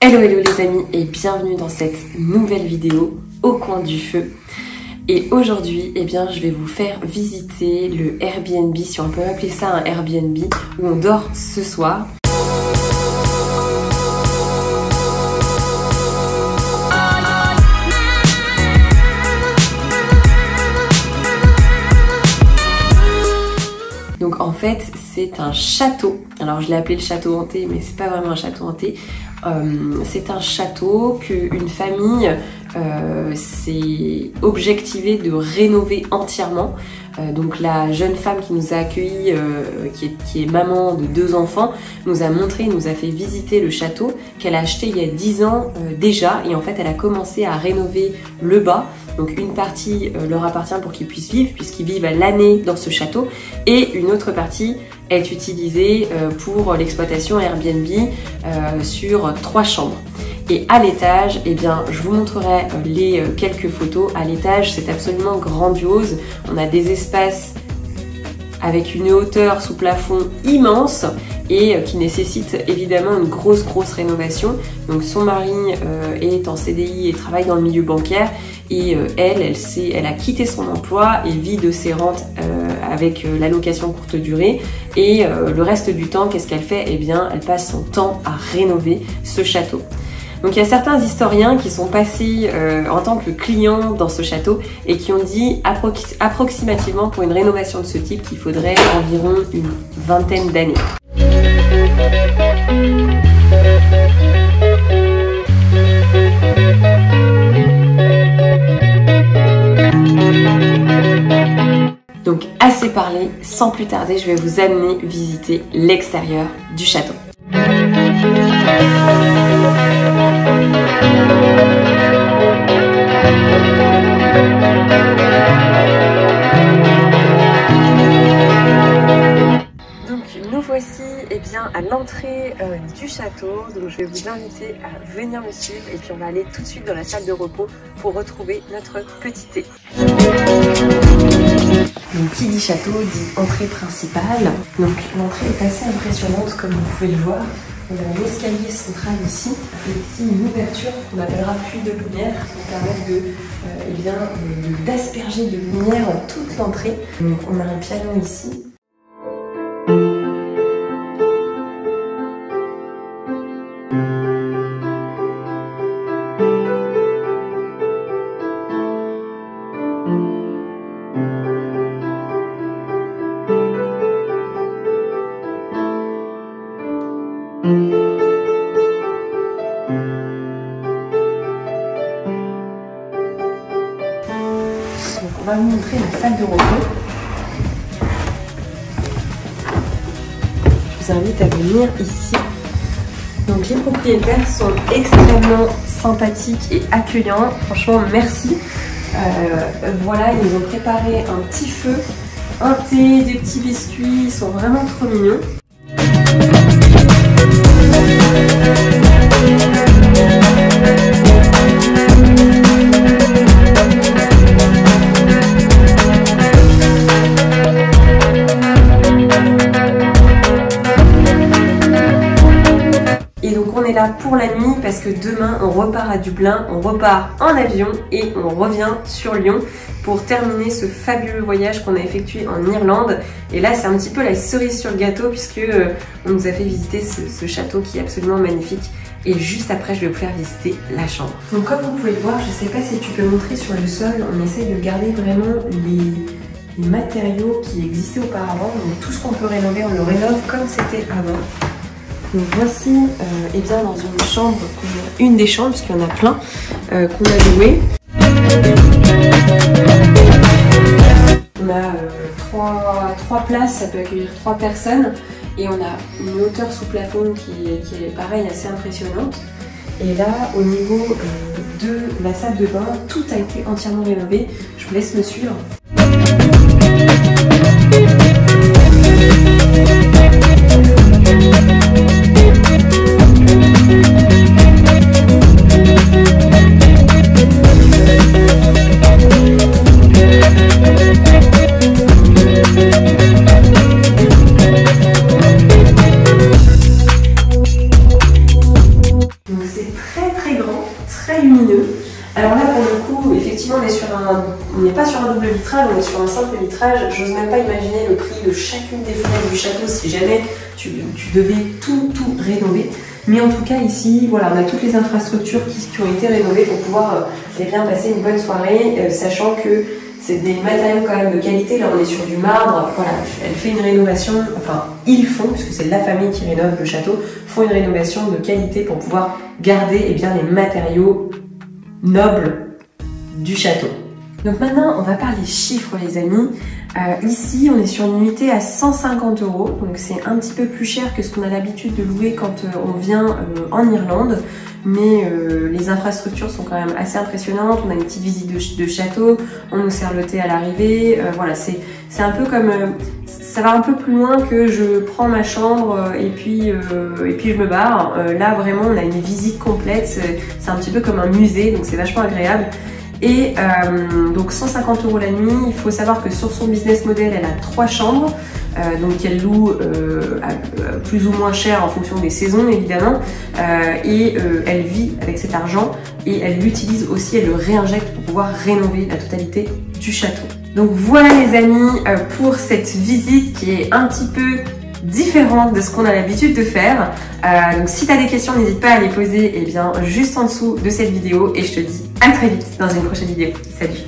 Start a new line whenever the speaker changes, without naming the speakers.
Hello les amis et bienvenue dans cette nouvelle vidéo au coin du feu. Et aujourd'hui, je vais vous faire visiter le Airbnb, si on peut appeler ça un Airbnb, où on dort ce soir. Donc en fait, c'est un château. Alors je l'ai appelé le château hanté, mais c'est pas vraiment un château hanté. C'est un château qu'une famille s'est objectivée de rénover entièrement. Donc la jeune femme qui nous a accueillis, qui est maman de 2 enfants, nous a montré, nous a fait visiter le château qu'elle a acheté il y a 10 ans déjà. Et en fait, elle a commencé à rénover le bas. Donc une partie leur appartient pour qu'ils puissent vivre, puisqu'ils vivent à l'année dans ce château. Et une autre partie est utilisée pour l'exploitation Airbnb sur 3 chambres. Et à l'étage, je vous montrerai les quelques photos. À l'étage, c'est absolument grandiose. On a des espaces avec une hauteur sous plafond immense et qui nécessite évidemment une grosse rénovation. Donc son mari est en CDI et travaille dans le milieu bancaire et elle a quitté son emploi et vit de ses rentes avec l'allocation courte durée. Et le reste du temps, qu'est-ce qu'elle fait? Elle passe son temps à rénover ce château. Donc il y a certains historiens qui sont passés en tant que clients dans ce château et qui ont dit approximativement pour une rénovation de ce type qu'il faudrait environ une 20aine d'années. Donc assez parlé, sans plus tarder, je vais vous amener visiter l'extérieur du château. Donc nous voici à l'entrée du château. Donc je vais vous inviter à venir me suivre et puis on va aller tout de suite dans la salle de repos pour retrouver notre petit thé. Donc qui dit château dit entrée principale. Donc l'entrée est assez impressionnante comme vous pouvez le voir. On a un escalier central ici, et ici une ouverture qu'on appellera puits de lumière qui permet d'asperger de lumière toute l'entrée. Donc on a un piano ici. Donc on va vous montrer la salle de repos. Je vous invite à venir ici. Donc les propriétaires sont extrêmement sympathiques et accueillants. Franchement, merci. Voilà, ils nous ont préparé un petit feu, un thé, des petits biscuits. Ils sont vraiment trop mignons. Et donc on est là pour la nuit parce que demain on repart à Dublin, on repart en avion et on revient sur Lyon pour terminer ce fabuleux voyage qu'on a effectué en Irlande. Et là c'est un petit peu la cerise sur le gâteau puisque on nous a fait visiter ce château qui est absolument magnifique. Et juste après je vais vous faire visiter la chambre. Donc comme vous pouvez le voir, je sais pas si tu peux montrer sur le sol, on essaye de garder vraiment les matériaux qui existaient auparavant. Donc tout ce qu'on peut rénover, on le rénove comme c'était avant. Donc voici dans une chambre, une des chambres, parce qu'il y en a plein, qu'on a loué. On a 3 places, ça peut accueillir 3 personnes. Et on a une hauteur sous plafond qui est pareil, assez impressionnante. Et là, au niveau de la salle de bain, tout a été entièrement rénové. Je vous laisse me suivre. très lumineux. Alors là, pour le coup, effectivement, on n'est pas sur un double vitrage, on est sur un simple vitrage. J'ose même pas imaginer le prix de chacune des fenêtres du château si jamais tu devais tout rénover. Mais en tout cas, ici, voilà, on a toutes les infrastructures qui ont été rénovées pour pouvoir bien passer une bonne soirée, sachant que c'est des matériaux quand même de qualité. Là, on est sur du marbre. Voilà, elle fait une rénovation, enfin, ils font, puisque c'est la famille qui rénove le château, font une rénovation de qualité pour pouvoir garder les matériaux nobles du château. Donc maintenant, on va parler chiffres, les amis. Ici, on est sur une nuitée à 150 €, donc c'est un petit peu plus cher que ce qu'on a l'habitude de louer quand on vient en Irlande. Mais les infrastructures sont quand même assez impressionnantes. On a une petite visite de château, on nous sert le thé à l'arrivée. Voilà, c'est un peu comme... ça va un peu plus loin que je prends ma chambre et puis je me barre. Là, vraiment, on a une visite complète. C'est un petit peu comme un musée, donc c'est vachement agréable. Et donc 150 € la nuit. Il faut savoir que sur son business model, elle a 3 chambres. Donc elle loue plus ou moins cher en fonction des saisons évidemment, et elle vit avec cet argent et elle l'utilise aussi, elle le réinjecte pour pouvoir rénover la totalité du château. Donc voilà les amis pour cette visite qui est un petit peu différente de ce qu'on a l'habitude de faire. Donc si tu as des questions, n'hésite pas à les poser juste en dessous de cette vidéo et je te dis à très vite dans une prochaine vidéo. Salut!